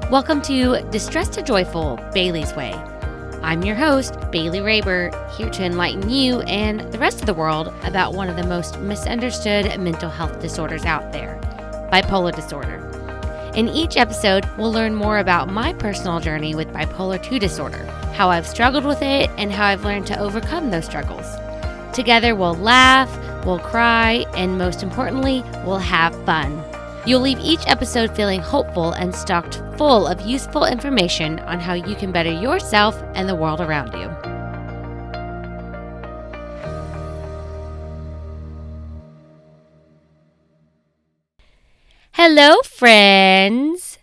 Welcome to Distress to Joyful, Bailey's Way. I'm your host, Bailey Raber, here to enlighten you and the rest of the world about one of the most misunderstood mental health disorders out there, bipolar disorder. In each episode, we'll learn more about my personal journey with bipolar 2 disorder, how I've struggled with it, and how I've learned to overcome those struggles. Together, we'll laugh, we'll cry, and most importantly, we'll have fun. You'll leave each episode feeling hopeful and stocked full of useful information on how you can better yourself and the world around you. Hello, friends.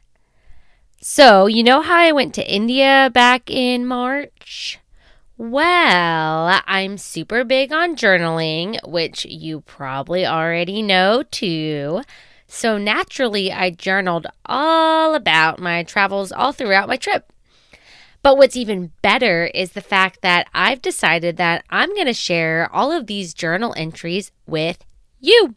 So, you know how I went to India back in March? Well, I'm super big on journaling, which you probably already know too. So naturally, I journaled all about my travels all throughout my trip. But what's even better is the fact that I've decided that I'm going to share all of these journal entries with you.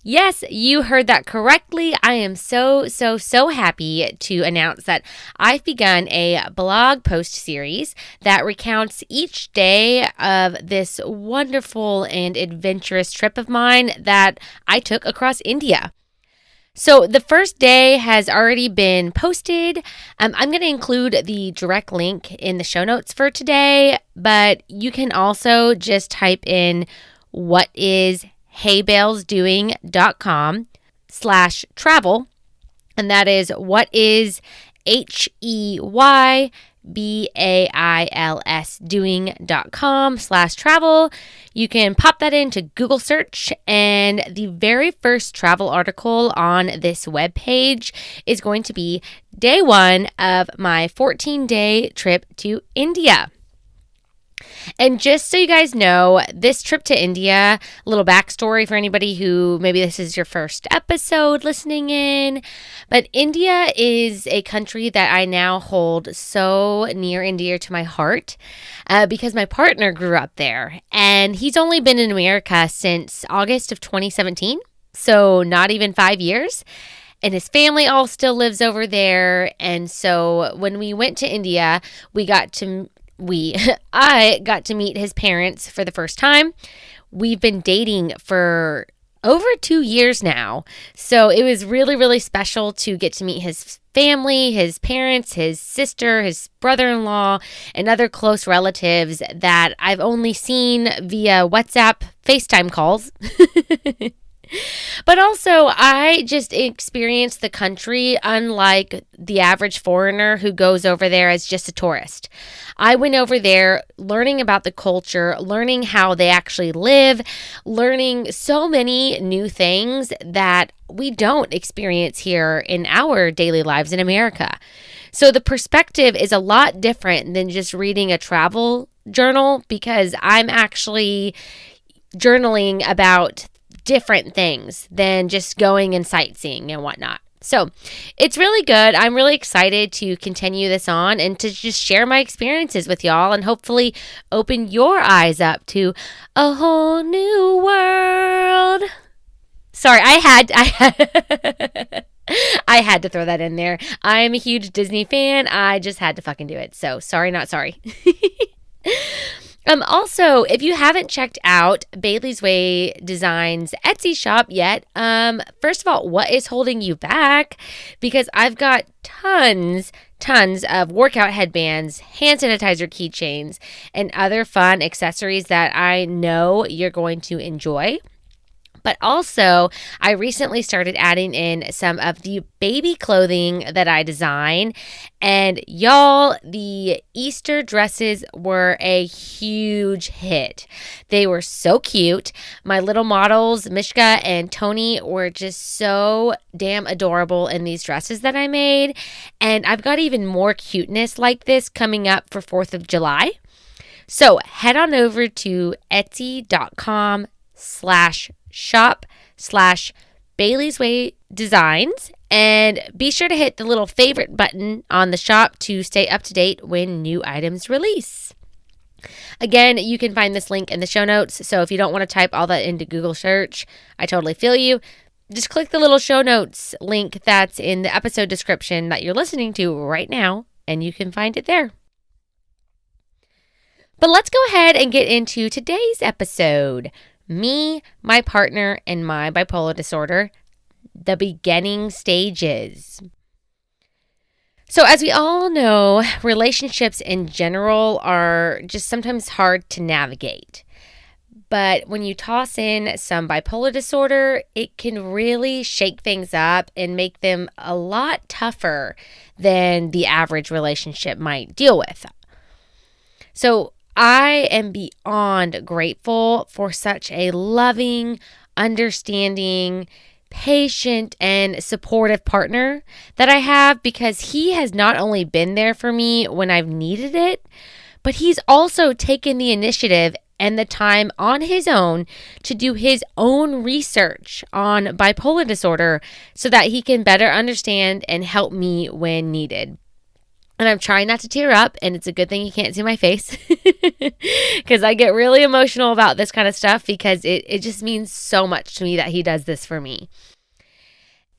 Yes, you heard that correctly. I am so happy to announce that I've begun a blog post series that recounts each day of this wonderful and adventurous trip of mine that I took across India. So the first day has already been posted. I'm going to include the direct link in the show notes for today, but you can also just type in whatisailsdoing.com/travel, and that is what is HEYBAILS doing.com/travel. You can pop that into Google search, and the very first travel article on this webpage is going to be day 1 of my 14-day trip to India. And just so you guys know, this trip to India, a little backstory for anybody who maybe this is your first episode listening in, but India is a country that I now hold so near and dear to my heart because my partner grew up there, and he's only been in America since August of 2017, so not even 5 years. And his family all still lives over there. And so when we went to India, I got to meet his parents for the first time. We've been dating for over 2 years now. So it was really special to get to meet his family, his parents, his sister, his brother-in-law, and other close relatives that I've only seen via WhatsApp FaceTime calls. But also, I just experienced the country unlike the average foreigner who goes over there as just a tourist. I went over there learning about the culture, learning how they actually live, learning so many new things that we don't experience here in our daily lives in America. So the perspective is a lot different than just reading a travel journal, because I'm actually journaling about different things than just going and sightseeing and whatnot. So it's really good. I'm really excited to continue this on and to just share my experiences with y'all and hopefully open your eyes up to a whole new world. Sorry, I had to throw that in there. I'm a huge Disney fan. I just had to fucking do it. So sorry, not sorry. Also, if you haven't checked out Bailey's Way Design's Etsy shop yet, first of all, what is holding you back? Because I've got tons of workout headbands, hand sanitizer keychains, and other fun accessories that I know you're going to enjoy. But also, I recently started adding in some of the baby clothing that I design. And y'all, the Easter dresses were a huge hit. They were so cute. My little models, Mishka and Tony, were just so damn adorable in these dresses that I made. And I've got even more cuteness like this coming up for 4th of July. So head on over to etsy.com/shop/Bailey's Way Designs and be sure to hit the little favorite button on the shop to stay up to date when new items release. Again, you can find this link in the show notes, so if you don't want to type all that into Google search, I totally feel you. just click the little show notes link that's in the episode description that you're listening to right now, and you can find it there. But let's go ahead and get into today's episode. Me, my partner, and my bipolar disorder, the beginning stages. So as we all know, relationships in general are just sometimes hard to navigate. But when you toss in some bipolar disorder, it can really shake things up and make them a lot tougher than the average relationship might deal with. So I am beyond grateful for such a loving, understanding, patient, and supportive partner that I have, because he has not only been there for me when I've needed it, but he's also taken the initiative and the time on his own to do his own research on bipolar disorder so that he can better understand and help me when needed. And I'm trying not to tear up, and it's a good thing you can't see my face because I get really emotional about this kind of stuff because it just means so much to me that he does this for me.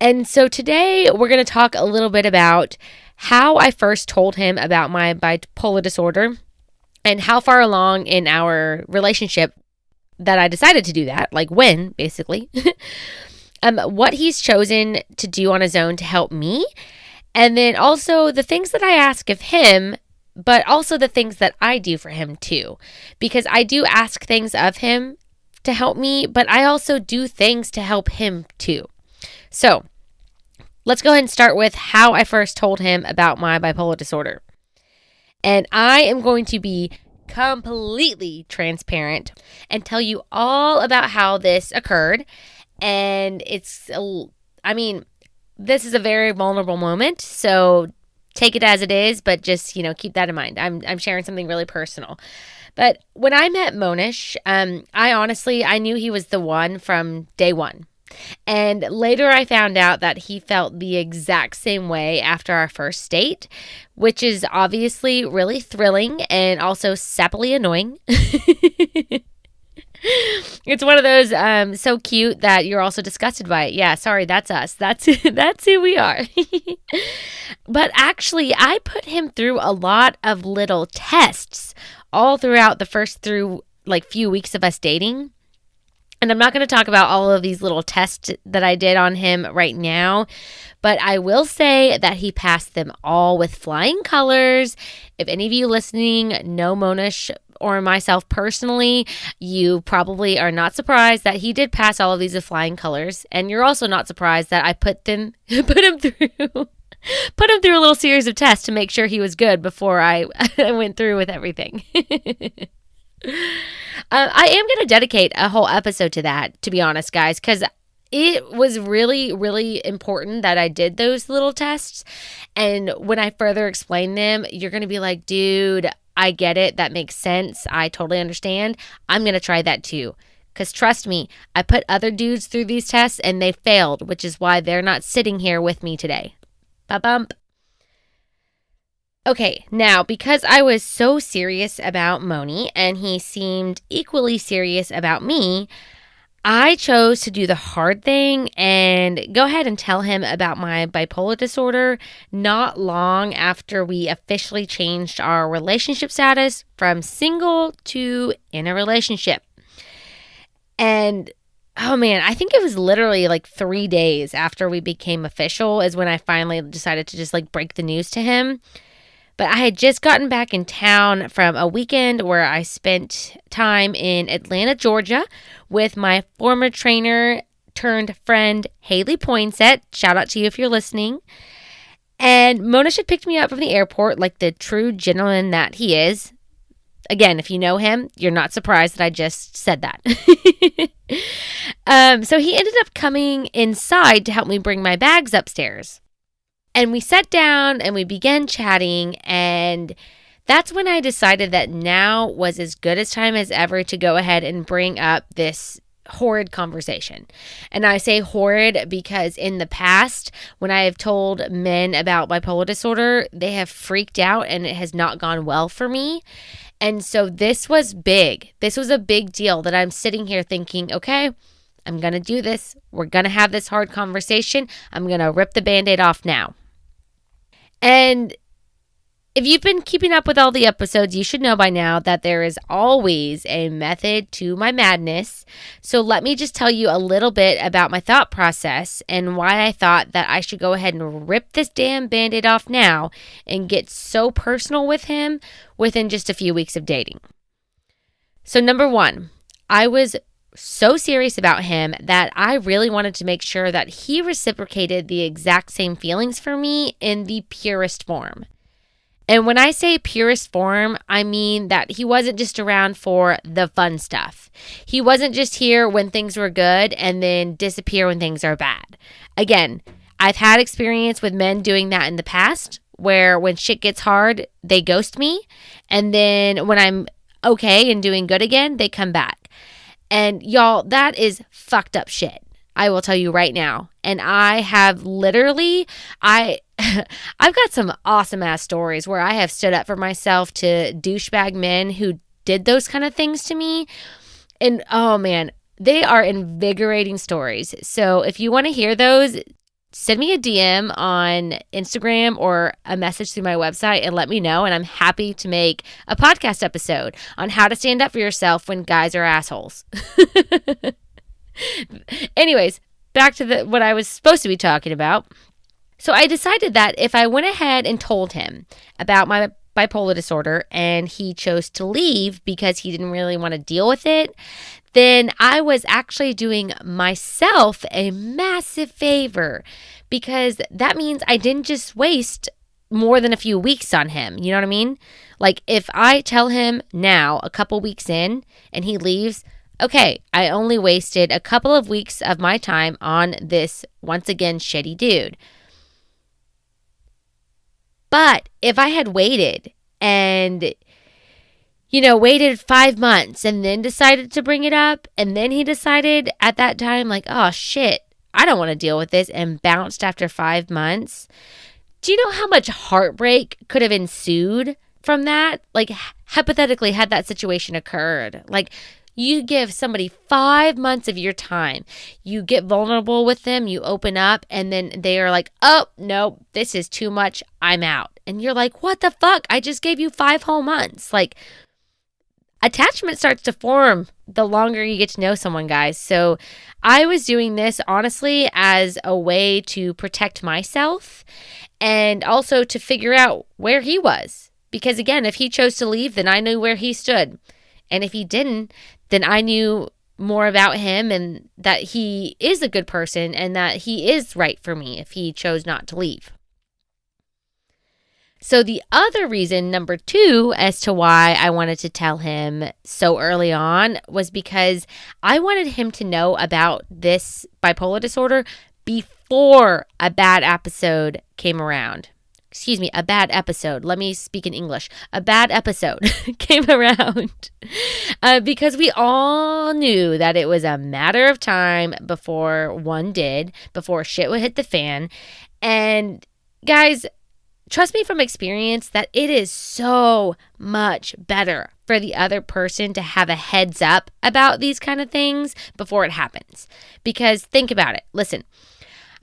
And so today we're going to talk a little bit about how I first told him about my bipolar disorder and how far along in our relationship that I decided to do that, like when, basically. What he's chosen to do on his own to help me. And then also the things that I ask of him, but also the things that I do for him too. Because I do ask things of him to help me, but I also do things to help him too. So let's go ahead and start with how I first told him about my bipolar disorder. And I am going to be completely transparent and tell you all about how this occurred. And this is a very vulnerable moment, so take it as it is, but just, keep that in mind. I'm sharing something really personal. But when I met Monish, I knew he was the one from day one. And later I found out that he felt the exact same way after our first date, which is obviously really thrilling and also sappily annoying. It's one of those so cute that you're also disgusted by it. Yeah, sorry, that's us. That's who we are. But actually, I put him through a lot of little tests all throughout the first few weeks of us dating. And I'm not going to talk about all of these little tests that I did on him right now, but I will say that he passed them all with flying colors. If any of you listening know Monish or myself personally, you probably are not surprised that he did pass all of these with flying colors. And you're also not surprised that I put him through a little series of tests to make sure he was good before I went through with everything. I am going to dedicate a whole episode to that, to be honest, guys, because it was really, really important that I did those little tests. And when I further explain them, you're going to be like, dude, I get it. That makes sense. I totally understand. I'm going to try that too. Because trust me, I put other dudes through these tests and they failed, which is why they're not sitting here with me today. Ba-bump. Okay, now, because I was so serious about Moni and he seemed equally serious about me, I chose to do the hard thing and go ahead and tell him about my bipolar disorder not long after we officially changed our relationship status from single to in a relationship. And oh man, I think it was literally 3 days after we became official is when I finally decided to just break the news to him. But I had just gotten back in town from a weekend where I spent time in Atlanta, Georgia with my former trainer turned friend, Haley Poinsett. Shout out to you if you're listening. And Monish had picked me up from the airport like the true gentleman that he is. Again, if you know him, you're not surprised that I just said that. So he ended up coming inside to help me bring my bags upstairs. And we sat down and we began chatting, and that's when I decided that now was as good a time as ever to go ahead and bring up this horrid conversation. And I say horrid because in the past, when I have told men about bipolar disorder, they have freaked out and it has not gone well for me. And so this was big. This was a big deal that I'm sitting here thinking, okay, I'm going to do this. We're going to have this hard conversation. I'm going to rip the Band-Aid off now. And if you've been keeping up with all the episodes, you should know by now that there is always a method to my madness. So let me just tell you a little bit about my thought process and why I thought that I should go ahead and rip this damn Band-Aid off now and get so personal with him within just a few weeks of dating. So number one, I was so serious about him that I really wanted to make sure that he reciprocated the exact same feelings for me in the purest form. And when I say purest form, I mean that he wasn't just around for the fun stuff. He wasn't just here when things were good and then disappear when things are bad. Again, I've had experience with men doing that in the past, where when shit gets hard, they ghost me. And then when I'm okay and doing good again, they come back. And y'all, that is fucked up shit. I will tell you right now. And I have literally, I've got some awesome ass stories where I have stood up for myself to douchebag men who did those kind of things to me. And oh man, they are invigorating stories. So if you want to hear those, send me a DM on Instagram or a message through my website and let me know. And I'm happy to make a podcast episode on how to stand up for yourself when guys are assholes. Anyways, back to what I was supposed to be talking about. So I decided that if I went ahead and told him about my bipolar disorder and he chose to leave because he didn't really want to deal with it, then I was actually doing myself a massive favor, because that means I didn't just waste more than a few weeks on him. You know what I mean? Like if I tell him now, a couple weeks in, and he leaves, okay, I only wasted a couple of weeks of my time on this, once again, shitty dude. But if I had waited and, waited 5 months and then decided to bring it up, and then he decided at that time, like, oh shit, I don't want to deal with this, and bounced after 5 months, do you know how much heartbreak could have ensued from that? Like, hypothetically, had that situation occurred, like, you give somebody 5 months of your time. You get vulnerable with them. You open up, and then they are like, oh, no, this is too much. I'm out. And you're like, what the fuck? I just gave you 5 whole months. Like, attachment starts to form the longer you get to know someone, guys. So I was doing this, honestly, as a way to protect myself and also to figure out where he was. Because, again, if he chose to leave, then I knew where he stood. And if he didn't, then I knew more about him and that he is a good person and that he is right for me if he chose not to leave. So the other reason, number 2, as to why I wanted to tell him so early on was because I wanted him to know about this bipolar disorder before a bad episode came around. Excuse me, a bad episode. Let me speak in English. A bad episode came around because we all knew that it was a matter of time before shit would hit the fan. And guys, trust me from experience that it is so much better for the other person to have a heads up about these kind of things before it happens. Because think about it. Listen.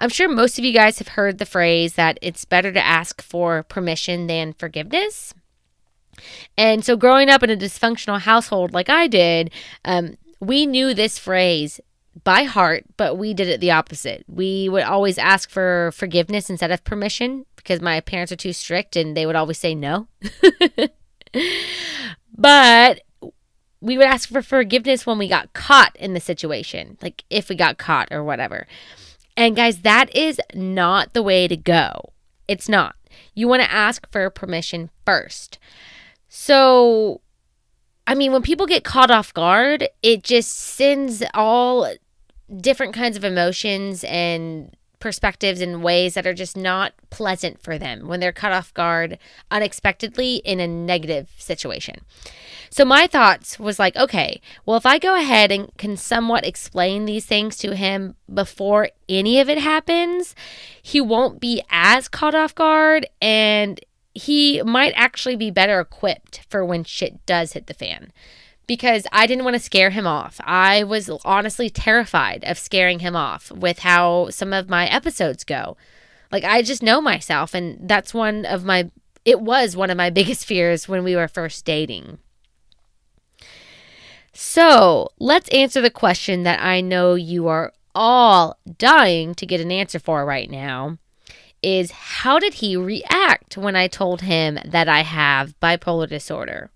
I'm sure most of you guys have heard the phrase that it's better to ask for permission than forgiveness. And so growing up in a dysfunctional household like I did, we knew this phrase by heart, but we did it the opposite. We would always ask for forgiveness instead of permission because my parents are too strict and they would always say no. But we would ask for forgiveness when we got caught in the situation, like if we got caught or whatever. And guys, that is not the way to go. It's not. You want to ask for permission first. So, I mean, when people get caught off guard, it just sends all different kinds of emotions and perspectives in ways that are just not pleasant for them when they're caught off guard unexpectedly in a negative situation. So my thoughts was like, okay, well, if I go ahead and can somewhat explain these things to him before any of it happens, he won't be as caught off guard and he might actually be better equipped for when shit does hit the fan. because I didn't want to scare him off. I was honestly terrified of scaring him off with how some of my episodes go. Like, I just know myself, and it was one of my biggest fears when we were first dating. So, let's answer the question that I know you are all dying to get an answer for right now, is how did he react when I told him that I have bipolar disorder?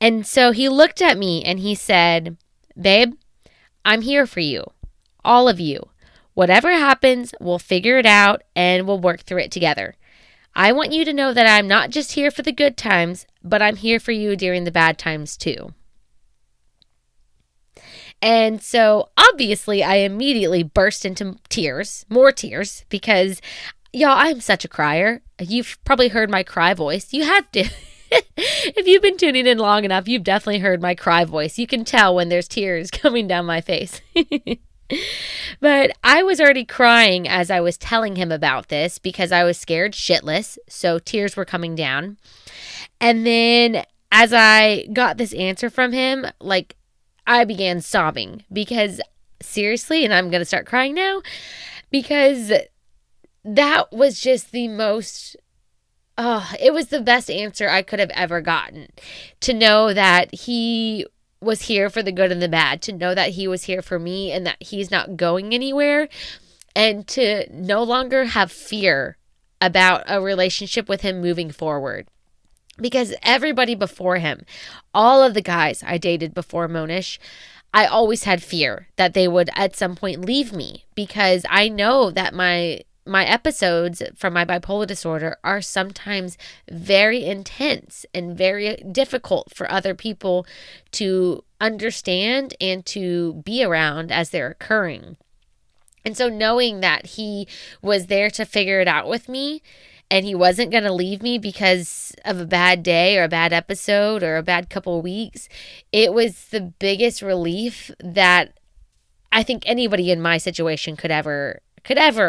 And so he looked at me and he said, "Babe, I'm here for you, all of you. Whatever happens, we'll figure it out and we'll work through it together. I want you to know that I'm not just here for the good times, but I'm here for you during the bad times too." And so obviously I immediately burst into tears, more tears, because y'all, I'm such a crier. You've probably heard my cry voice. You have to. If you've been tuning in long enough, you've definitely heard my cry voice. You can tell when there's tears coming down my face. But I was already crying as I was telling him about this because I was scared shitless. So tears were coming down. And then as I got this answer from him, like, I began sobbing because seriously, and I'm going to start crying now, because that was just the most... it was the best answer I could have ever gotten. To know that he was here for the good and the bad. To know that he was here for me and that he's not going anywhere. And to no longer have fear about a relationship with him moving forward. Because everybody before him, all of the guys I dated before Monish, I always had fear that they would at some point leave me. Because I know that my episodes from my bipolar disorder are sometimes very intense and very difficult for other people to understand and to be around as they're occurring. And so knowing that he was there to figure it out with me and he wasn't going to leave me because of a bad day or a bad episode or a bad couple of weeks, it was the biggest relief that I think anybody in my situation could ever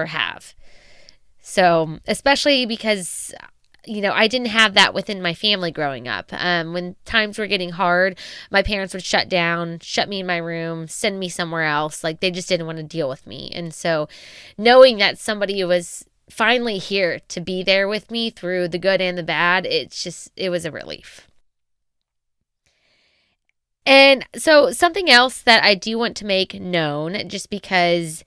have. So, especially because, I didn't have that within my family growing up. When times were getting hard, my parents would shut me in my room, send me somewhere else. Like, they just didn't want to deal with me. And so, knowing that somebody was finally here to be there with me through the good and the bad, it was a relief. And so, something else that I do want to make known, just because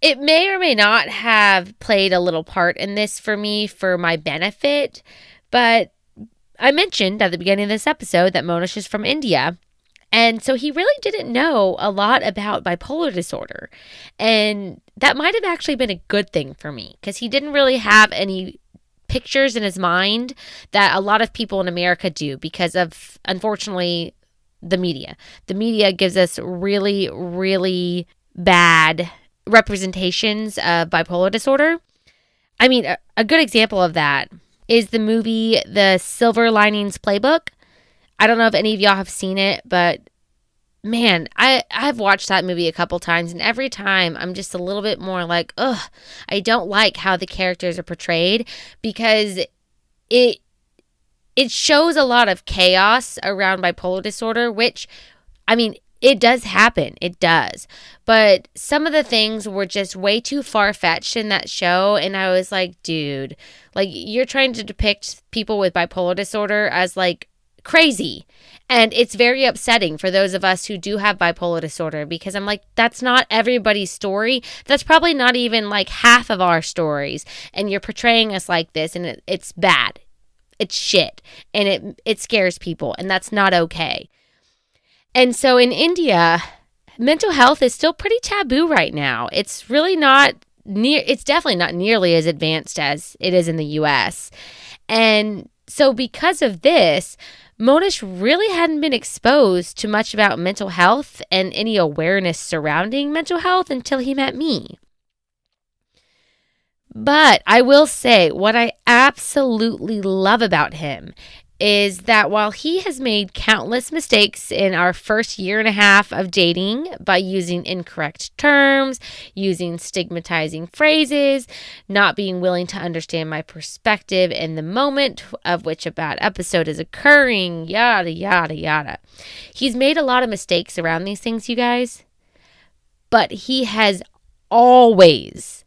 it may or may not have played a little part in this for me for my benefit, but I mentioned at the beginning of this episode that Monish is from India. And so he really didn't know a lot about bipolar disorder. And that might have actually been a good thing for me because he didn't really have any pictures in his mind that a lot of people in America do because of, unfortunately, the media. The media gives us really, really bad representations of bipolar disorder. I mean, a good example of that is the movie The Silver Linings Playbook. I don't know if any of y'all have seen it, but man, I've watched that movie a couple times, and every time I'm just a little bit more like, I don't like how the characters are portrayed because it shows a lot of chaos around bipolar disorder, which, I mean, it does happen. It does. But some of the things were just way too far-fetched in that show. And I was like, dude, like, you're trying to depict people with bipolar disorder as like crazy. And it's very upsetting for those of us who do have bipolar disorder because I'm like, that's not everybody's story. That's probably not even like half of our stories. And you're portraying us like this and it's bad. It's shit. And it scares people. And that's not okay. And so in India, mental health is still pretty taboo right now. It's really it's definitely not nearly as advanced as it is in the US. And so because of this, Monish really hadn't been exposed to much about mental health and any awareness surrounding mental health until he met me. But I will say what I absolutely love about him is that while he has made countless mistakes in our first year and a half of dating by using incorrect terms, using stigmatizing phrases, not being willing to understand my perspective in the moment of which a bad episode is occurring, yada, yada, yada. He's made a lot of mistakes around these things, you guys, but he has always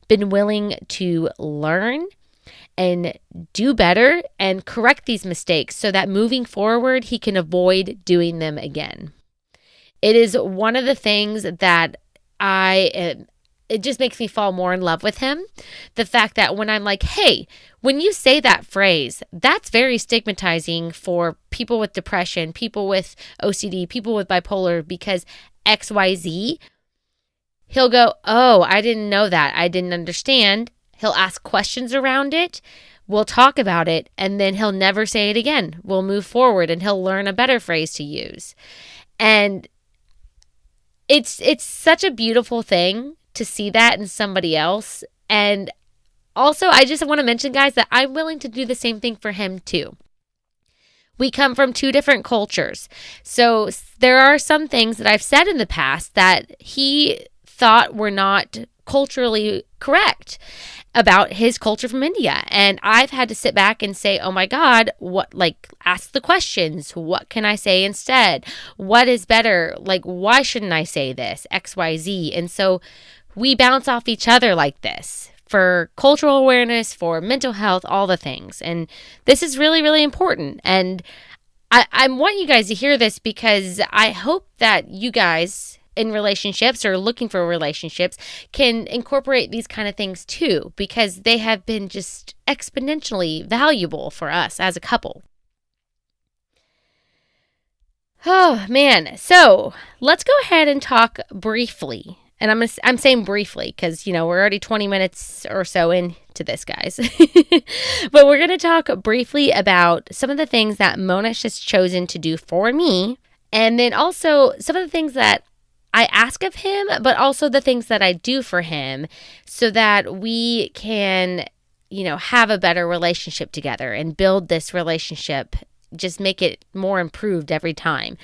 been willing to learn and do better and correct these mistakes so that moving forward, he can avoid doing them again. It is one of the things that it just makes me fall more in love with him. The fact that when I'm like, hey, when you say that phrase, that's very stigmatizing for people with depression, people with OCD, people with bipolar, because XYZ, he'll go, oh, I didn't know that. I didn't understand. He'll ask questions around it. We'll talk about it, and then he'll never say it again. We'll move forward, and he'll learn a better phrase to use. And it's such a beautiful thing to see that in somebody else. And also, I just want to mention, guys, that I'm willing to do the same thing for him too. We come from two different cultures. So there are some things that I've said in the past that he thought were not culturally correct about his culture from India. And I've had to sit back and say, oh my God, ask the questions. What can I say instead? What is better? Why shouldn't I say this? XYZ. And so we bounce off each other like this for cultural awareness, for mental health, all the things. And this is really, really important. And I want you guys to hear this because I hope that you guys in relationships or looking for relationships can incorporate these kind of things too, because they have been just exponentially valuable for us as a couple. Oh man. So let's go ahead and talk briefly. And I'm saying briefly because, we're already 20 minutes or so into this, guys. But we're going to talk briefly about some of the things that Monish has chosen to do for me. And then also some of the things that I ask of him, but also the things that I do for him so that we can, have a better relationship together and build this relationship, just make it more improved every time.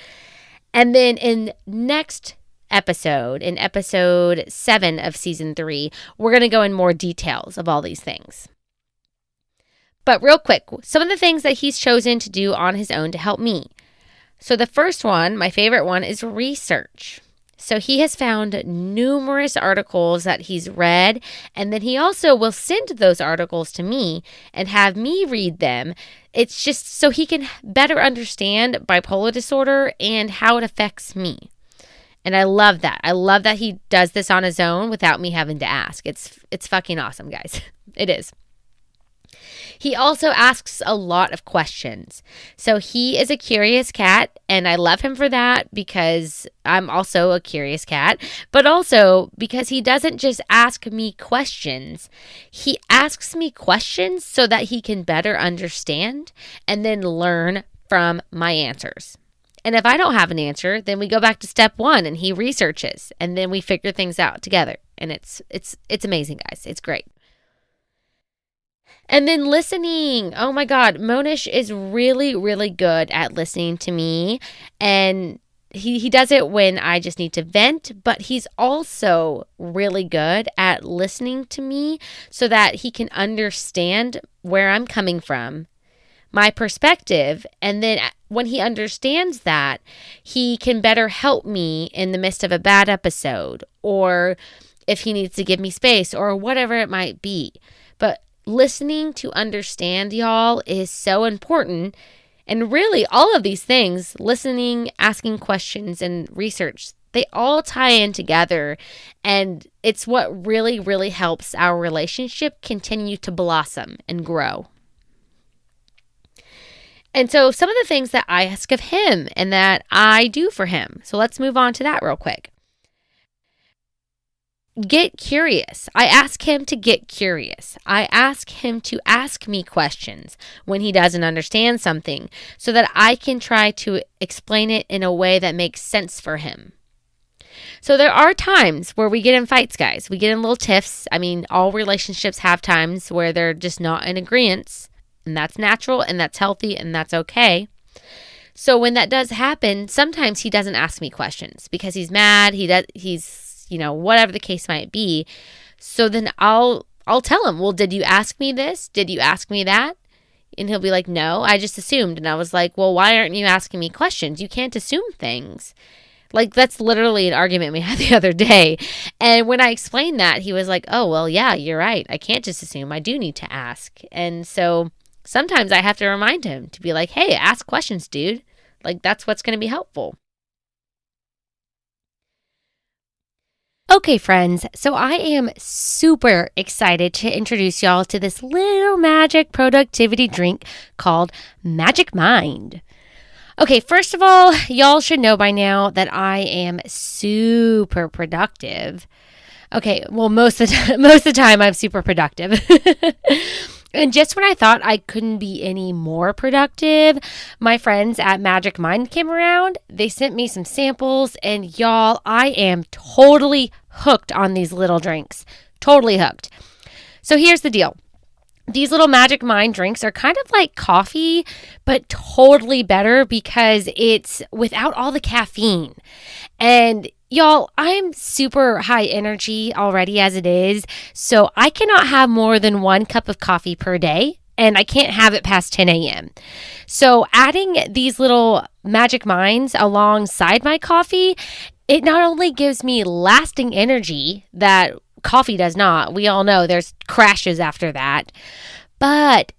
And then in next episode, in episode 7 of season 3, we're going to go in more details of all these things. But real quick, some of the things that he's chosen to do on his own to help me. So the first one, my favorite one, is research. So he has found numerous articles that he's read, and then he also will send those articles to me and have me read them. It's just so he can better understand bipolar disorder and how it affects me. And I love that. I love that he does this on his own without me having to ask. It's fucking awesome, guys. It is. He also asks a lot of questions. So he is a curious cat, and I love him for that because I'm also a curious cat, but also because he doesn't just ask me questions. He asks me questions so that he can better understand and then learn from my answers. And if I don't have an answer, then we go back to step 1 and he researches and then we figure things out together. And it's amazing, guys. It's great. And then listening. Oh my God. Monish is really, really good at listening to me. And he does it when I just need to vent, but he's also really good at listening to me so that he can understand where I'm coming from, my perspective. And then when he understands that, he can better help me in the midst of a bad episode, or if he needs to give me space or whatever it might be. But listening to understand, y'all, is so important. And really, all of these things, listening, asking questions, and research, they all tie in together. And it's what really, really helps our relationship continue to blossom and grow. And so some of the things that I ask of him and that I do for him. So let's move on to that real quick. Get curious. I ask him to get curious. I ask him to ask me questions when he doesn't understand something so that I can try to explain it in a way that makes sense for him. So there are times where we get in fights, guys. We get in little tiffs. I mean, all relationships have times where they're just not in agreement. And that's natural and that's healthy and that's okay. So when that does happen, sometimes he doesn't ask me questions because he's mad. He's whatever the case might be. So then I'll tell him, well, did you ask me this? Did you ask me that? And he'll be like, no, I just assumed. And I was like, well, why aren't you asking me questions? You can't assume things. Like, that's literally an argument we had the other day. And when I explained that, he was like, oh, well, yeah, you're right. I can't just assume. I do need to ask. And so sometimes I have to remind him to be like, hey, ask questions, dude. Like, that's what's going to be helpful. Okay, friends, so I am super excited to introduce y'all to this little magic productivity drink called Magic Mind. Okay, first of all, y'all should know by now that I am super productive. Okay, well, most of the time I'm super productive. And just when I thought I couldn't be any more productive, my friends at Magic Mind came around. They sent me some samples, and y'all, I am totally hooked on these little drinks. Totally hooked. So here's the deal. These little Magic Mind drinks are kind of like coffee, but totally better because it's without all the caffeine. And y'all, I'm super high energy already as it is, so I cannot have more than 1 cup of coffee per day, and I can't have it past 10 a.m. So adding these little Magic Minds alongside my coffee, it not only gives me lasting energy that coffee does not. We all know there's crashes after that. But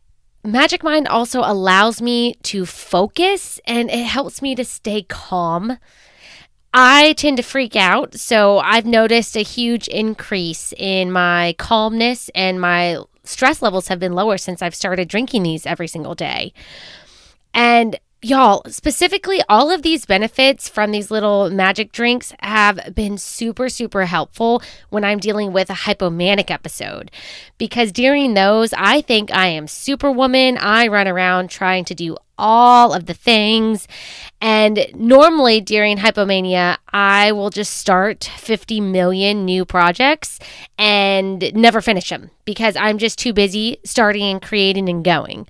Magic Mind also allows me to focus, and it helps me to stay calm. I tend to freak out, so I've noticed a huge increase in my calmness, and my stress levels have been lower since I've started drinking these every single day. And y'all, specifically, all of these benefits from these little magic drinks have been super, super helpful when I'm dealing with a hypomanic episode. Because during those, I think I am Superwoman. I run around trying to do all of the things. And normally during hypomania, I will just start 50 million new projects and never finish them because I'm just too busy starting and creating and going.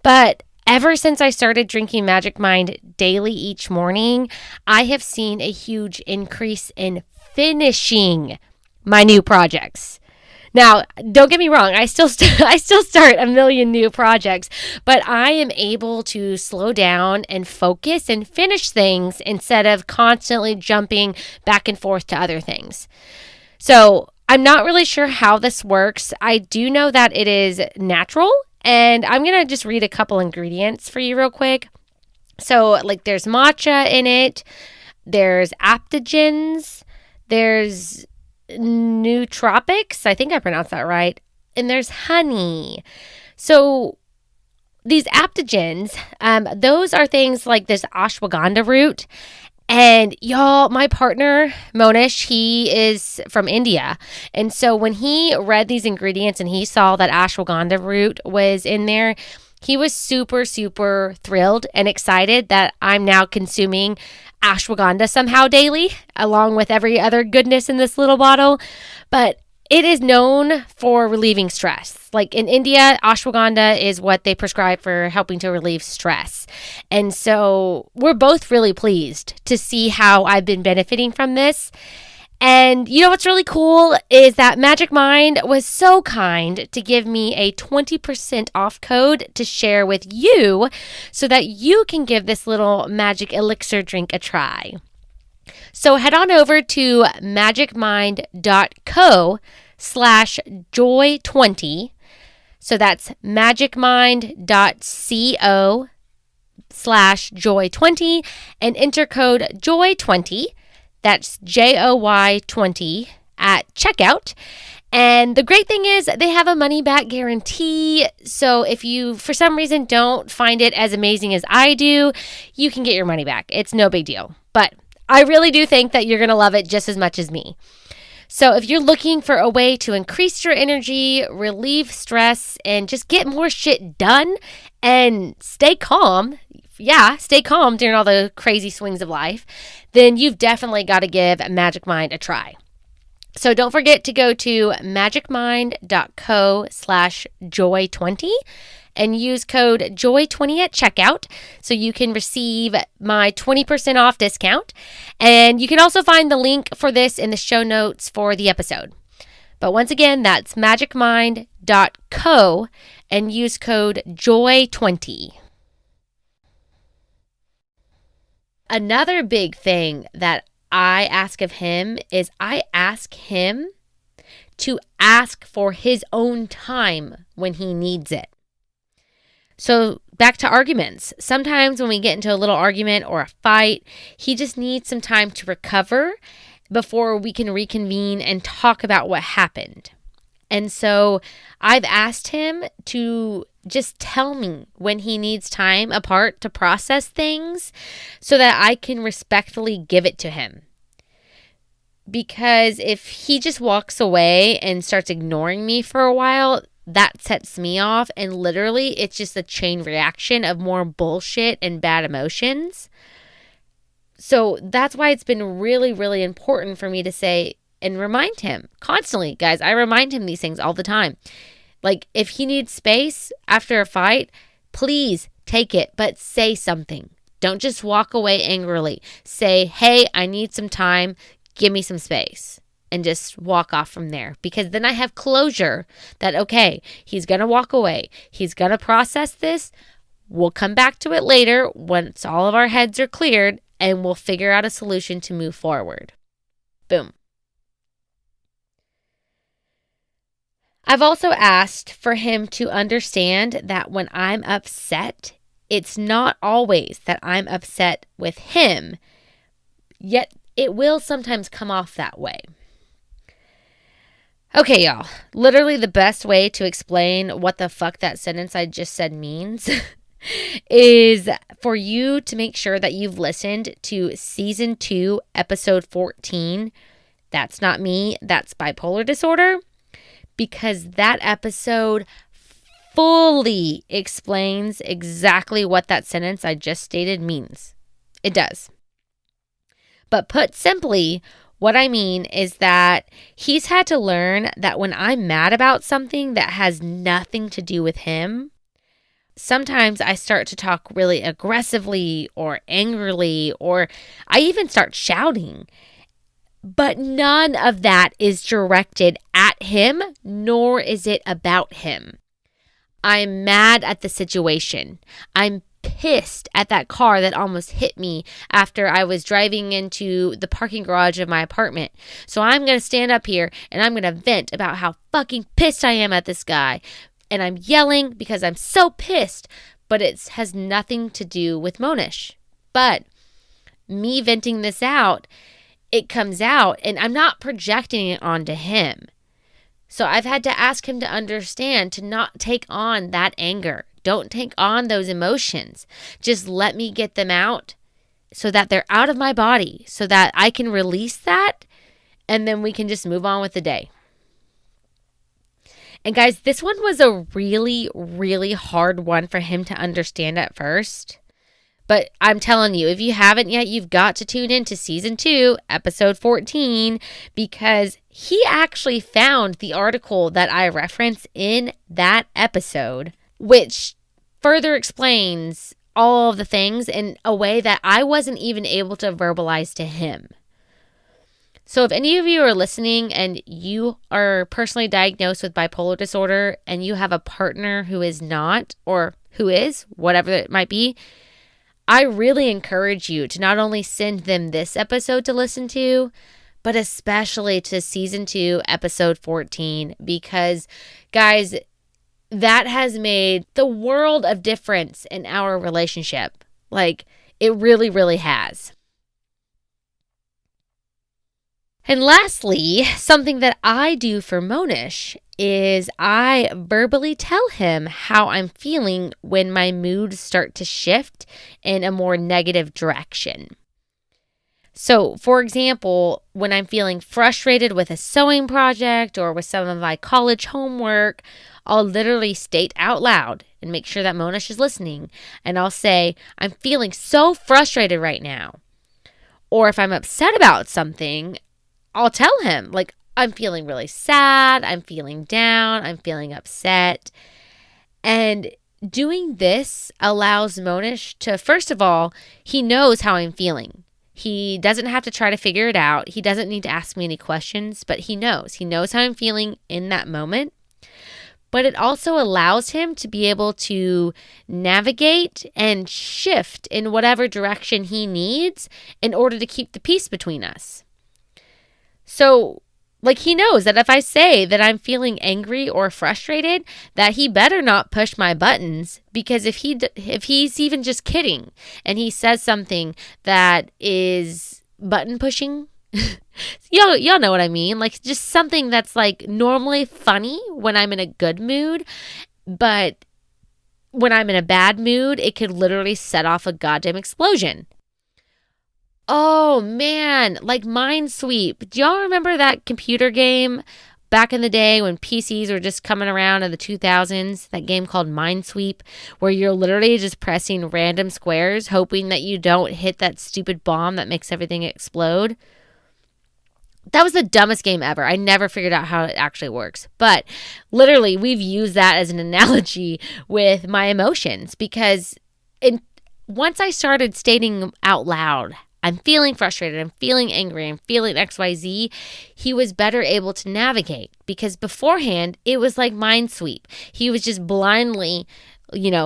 But ever since I started drinking Magic Mind daily each morning, I have seen a huge increase in finishing my new projects. Now, don't get me wrong, I still start a million new projects, but I am able to slow down and focus and finish things instead of constantly jumping back and forth to other things. So I'm not really sure how this works. I do know that it is natural, and I'm going to just read a couple ingredients for you real quick. So, like, there's matcha in it, there's adaptogens, there's nootropics, I think I pronounced that right, and there's honey. So these adaptogens, those are things like this ashwagandha root. And y'all, my partner, Monish, he is from India. And so when he read these ingredients and he saw that ashwagandha root was in there, he was super, super thrilled and excited that I'm now consuming ashwagandha somehow daily, along with every other goodness in this little bottle. But it is known for relieving stress. Like in India, ashwagandha is what they prescribe for helping to relieve stress. And so we're both really pleased to see how I've been benefiting from this. And you know what's really cool is that Magic Mind was so kind to give me a 20% off code to share with you so that you can give this little magic elixir drink a try. So head on over to magicmind.co/joy20. So that's magicmind.co/joy20 and enter code joy20. That's JOY20 at checkout. And the great thing is they have a money back guarantee. So if you, for some reason, don't find it as amazing as I do, you can get your money back. It's no big deal. But I really do think that you're going to love it just as much as me. So if you're looking for a way to increase your energy, relieve stress, and just get more shit done and stay calm, stay calm during all the crazy swings of life, then you've definitely got to give Magic Mind a try. So don't forget to go to magicmind.co/joy20 and use code JOY20 at checkout so you can receive my 20% off discount. And you can also find the link for this in the show notes for the episode. But once again, that's magicmind.co and use code JOY20. Another big thing that I ask of him is I ask him to ask for his own time when he needs it. So back to arguments. Sometimes when we get into a little argument or a fight, he just needs some time to recover before we can reconvene and talk about what happened. And so I've asked him to just tell me when he needs time apart to process things so that I can respectfully give it to him. Because if he just walks away and starts ignoring me for a while, that sets me off. And literally, it's just a chain reaction of more bullshit and bad emotions. So that's why it's been really, really important for me to say and remind him constantly. Guys, I remind him these things all the time. Like, if he needs space after a fight, please take it, but say something. Don't just walk away angrily. Say, hey, I need some time. Give me some space. And just walk off from there. Because then I have closure that, okay, he's going to walk away. He's going to process this. We'll come back to it later once all of our heads are cleared. And we'll figure out a solution to move forward. Boom. I've also asked for him to understand that when I'm upset, it's not always that I'm upset with him, yet it will sometimes come off that way. Okay, y'all. Literally the best way to explain what the fuck that sentence I just said means is for you to make sure that you've listened to season 2, episode 14. That's not me. That's bipolar disorder. Because that episode fully explains exactly what that sentence I just stated means. It does. But put simply, what I mean is that he's had to learn that when I'm mad about something that has nothing to do with him, sometimes I start to talk really aggressively or angrily, or I even start shouting. But none of that is directed at him, nor is it about him. I'm mad at the situation. I'm pissed at that car that almost hit me after I was driving into the parking garage of my apartment. So I'm going to stand up here and I'm going to vent about how fucking pissed I am at this guy. And I'm yelling because I'm so pissed, but it has nothing to do with Monish. But me venting this out, it comes out and I'm not projecting it onto him. So I've had to ask him to understand to not take on that anger. Don't take on those emotions. Just let me get them out so that they're out of my body, so that I can release that and then we can just move on with the day. And guys, this one was a really, really hard one for him to understand at first. But I'm telling you, if you haven't yet, you've got to tune in to season 2, episode 14, because he actually found the article that I referenced in that episode, which further explains all of the things in a way that I wasn't even able to verbalize to him. So if any of you are listening and you are personally diagnosed with bipolar disorder and you have a partner who is not, or who is, whatever it might be, I really encourage you to not only send them this episode to listen to, but especially to season 2, episode 14, because guys, that has made the world of difference in our relationship. Like, it really, really has. And lastly, something that I do for Monish is I verbally tell him how I'm feeling when my moods start to shift in a more negative direction. So, for example, when I'm feeling frustrated with a sewing project or with some of my college homework, I'll literally state out loud and make sure that Monish is listening. And I'll say, I'm feeling so frustrated right now. Or if I'm upset about something, I'll tell him, like, I'm feeling really sad, I'm feeling down, I'm feeling upset. And Doing this allows Monish to, first of all, he knows how I'm feeling. He doesn't have to try to figure it out. He doesn't need to ask me any questions, but he knows. He knows how I'm feeling in that moment. But it also allows him to be able to navigate and shift in whatever direction he needs in order to keep the peace between us. So, like, he knows that if I say that I'm feeling angry or frustrated, that he better not push my buttons, because if he's even just kidding and he says something that is button pushing, y'all know what I mean, like just something that's like normally funny when I'm in a good mood, but when I'm in a bad mood, it could literally set off a goddamn explosion. Oh, man, like Minesweep. Do y'all remember that computer game back in the day when PCs were just coming around in the 2000s? That game called Minesweep, where you're literally just pressing random squares, hoping that you don't hit that stupid bomb that makes everything explode. That was the dumbest game ever. I never figured out how it actually works. But literally, we've used that as an analogy with my emotions, because once I started stating out loud, I'm feeling frustrated, I'm feeling angry, I'm feeling XYZ, he was better able to navigate, because beforehand, it was like Minesweep. He was just blindly,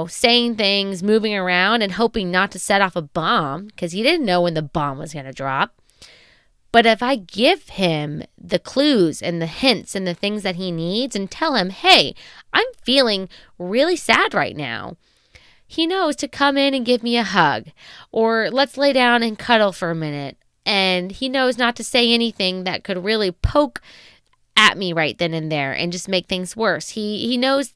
saying things, moving around, and hoping not to set off a bomb, because he didn't know when the bomb was going to drop. But if I give him the clues and the hints and the things that he needs and tell him, hey, I'm feeling really sad right now, he knows to come in and give me a hug, or let's lay down and cuddle for a minute. And he knows not to say anything that could really poke at me right then and there and just make things worse. He knows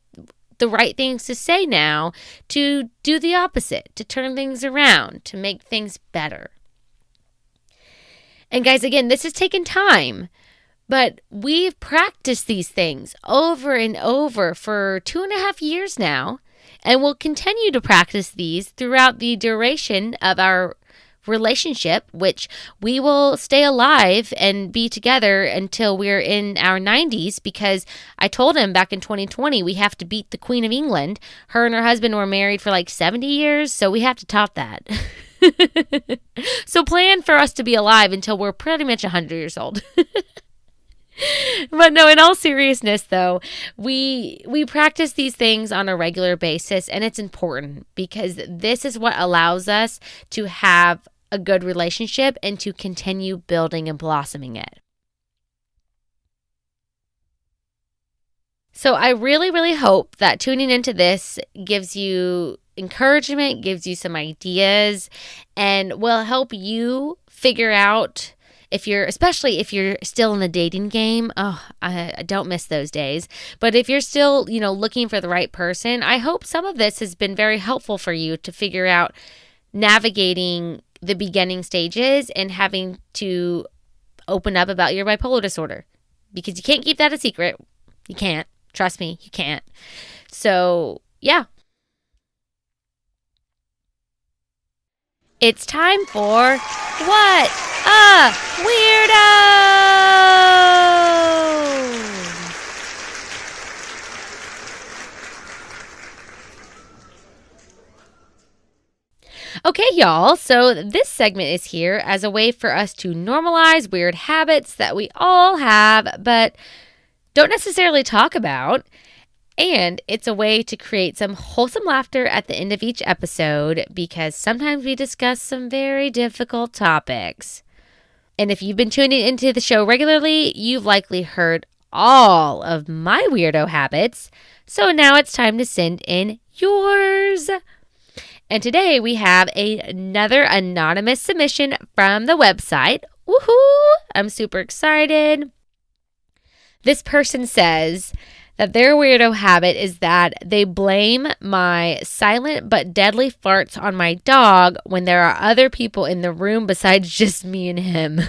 the right things to say now to do the opposite, to turn things around, to make things better. And guys, again, this has taken time, but we've practiced these things over and over for 2.5 years now. And we'll continue to practice these throughout the duration of our relationship, which we will stay alive and be together until we're in our 90s, because I told him back in 2020 we have to beat the Queen of England. Her and her husband were married for like 70 years, so we have to top that. So plan for us to be alive until we're pretty much 100 years old. But no, in all seriousness, though, we practice these things on a regular basis, and it's important because this is what allows us to have a good relationship and to continue building and blossoming it. So I really, really hope that tuning into this gives you encouragement, gives you some ideas, and will help you figure out, especially if you're still in the dating game. I don't miss those days. But if you're still, looking for the right person, I hope some of this has been very helpful for you to figure out navigating the beginning stages and having to open up about your bipolar disorder, because you can't keep that a secret. You can't. Trust me, you can't. So, yeah. It's time for What a Weirdo! Okay, y'all, so this segment is here as a way for us to normalize weird habits that we all have, but don't necessarily talk about. And it's a way to create some wholesome laughter at the end of each episode, because sometimes we discuss some very difficult topics. And if you've been tuning into the show regularly, you've likely heard all of my weirdo habits. So now it's time to send in yours. And today we have another anonymous submission from the website. Woohoo! I'm super excited. This person says that their weirdo habit is that they blame my silent but deadly farts on my dog when there are other people in the room besides just me and him.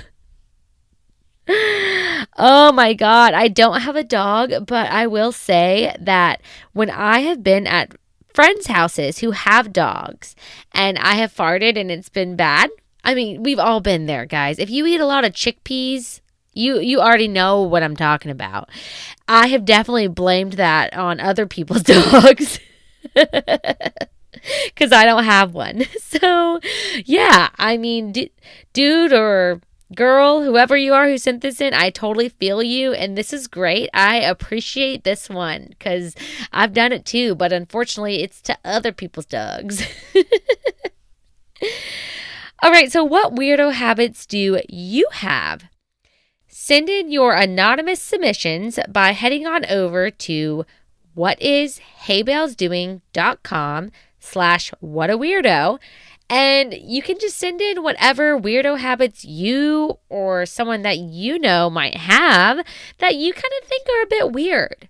Oh my God, I don't have a dog, but I will say that when I have been at friends' houses who have dogs and I have farted and it's been bad, I mean, we've all been there, guys. If you eat a lot of chickpeas, you already know what I'm talking about. I have definitely blamed that on other people's dogs. because I don't have one. So, yeah, I mean, dude or girl, whoever you are who sent this in, I totally feel you. And this is great. I appreciate this one because I've done it too. But unfortunately, it's to other people's dogs. All right. So, what weirdo habits do you have? Send in your anonymous submissions by heading on over to whatisheybellsdoing.com/whataweirdo. And you can just send in whatever weirdo habits you or someone that you know might have that you kind of think are a bit weird.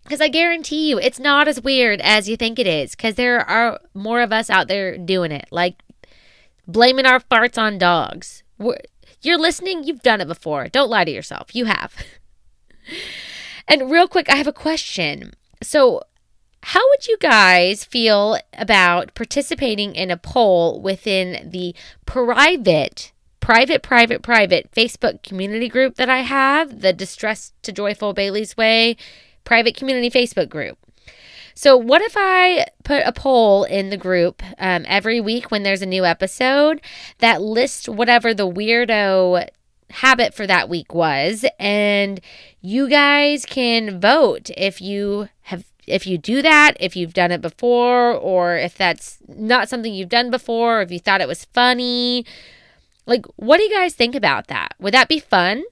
Because I guarantee you it's not as weird as you think it is. Because there are more of us out there doing it. Like blaming our farts on dogs. You're listening, you've done it before. Don't lie to yourself. You have. And real quick, I have a question. So, how would you guys feel about participating in a poll within the private Facebook community group that I have, the Distress to Joyful Bailey's Way private community Facebook group? So what if I put a poll in the group every week when there's a new episode that lists whatever the weirdo habit for that week was, and you guys can vote if you do that, if you've done it before, or if that's not something you've done before, or if you thought it was funny. Like, what do you guys think about that? Would that be fun?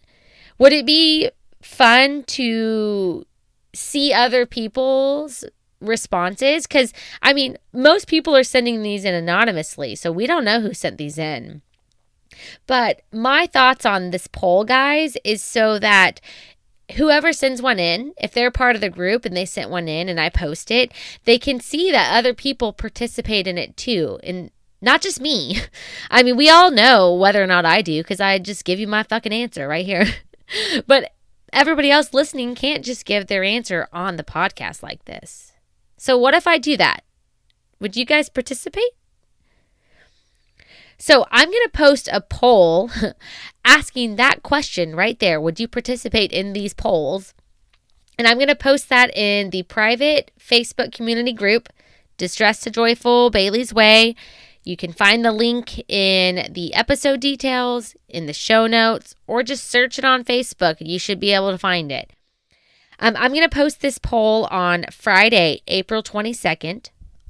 Would it be fun to see other people's responses? Because, I mean, most people are sending these in anonymously, so we don't know who sent these in. But my thoughts on this poll, guys, is so that whoever sends one in, if they're part of the group and they sent one in and I post it, they can see that other people participate in it too. And not just me. I mean, we all know whether or not I do because I just give you my fucking answer right here. But everybody else listening can't just give their answer on the podcast like this. So what if I do that? Would you guys participate? So I'm going to post a poll asking that question right there. Would you participate in these polls? And I'm going to post that in the private Facebook community group, Distress to Joyful Bailey's Way. You can find the link in the episode details, in the show notes, or just search it on Facebook. You should be able to find it. I'm going to post this poll on Friday, April 22nd.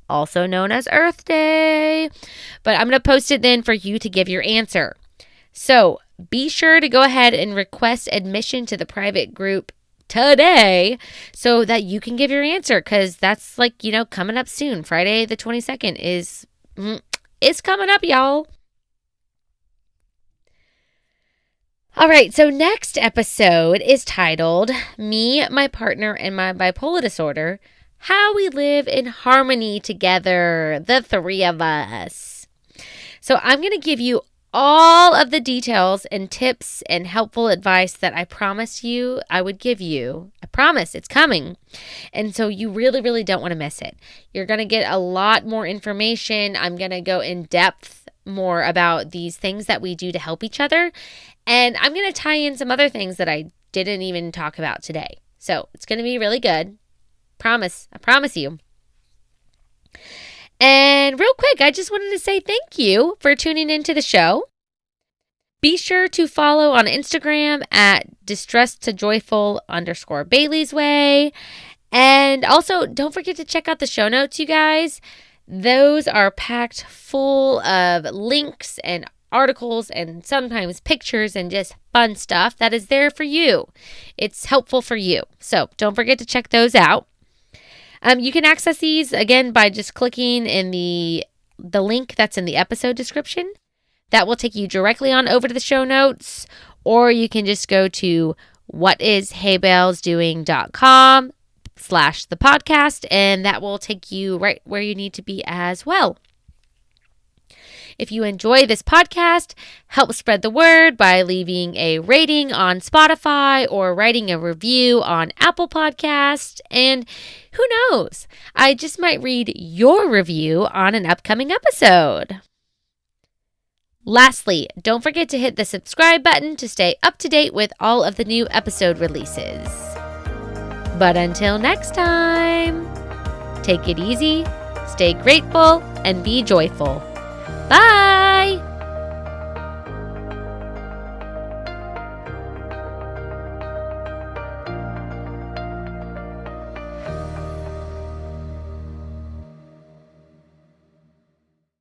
Also known as Earth Day. But I'm going to post it then for you to give your answer. So be sure to go ahead and request admission to the private group today so that you can give your answer, because that's coming up soon. Friday the 22nd is coming up, y'all. All right, so next episode is titled Me, My Partner, and My Bipolar Disorder, How We Live in Harmony Together, the three of us. So I'm going to give you all of the details and tips and helpful advice that I promised you I would give you. I promise it's coming. And so you really, really don't want to miss it. You're going to get a lot more information. I'm going to go in depth more about these things that we do to help each other. And I'm going to tie in some other things that I didn't even talk about today. So it's going to be really good. Promise. I promise you. And real quick, I just wanted to say thank you for tuning into the show. Be sure to follow on Instagram at DistressedToJoyful_Bailey's Way. And also, don't forget to check out the show notes, you guys. Those are packed full of links and articles and sometimes pictures and just fun stuff that is there for you. It's helpful for you. So don't forget to check those out. You can access these, again, by just clicking in the link that's in the episode description. That will take you directly on over to the show notes. Or you can just go to whatisheybellsdoing.com/the podcast, and that will take you right where you need to be as well. If you enjoy this podcast, help spread the word by leaving a rating on Spotify or writing a review on Apple Podcasts. And who knows, I just might read your review on an upcoming episode. Lastly, don't forget to hit the subscribe button to stay up to date with all of the new episode releases. But until next time, Take it easy, stay grateful, and be joyful. Bye!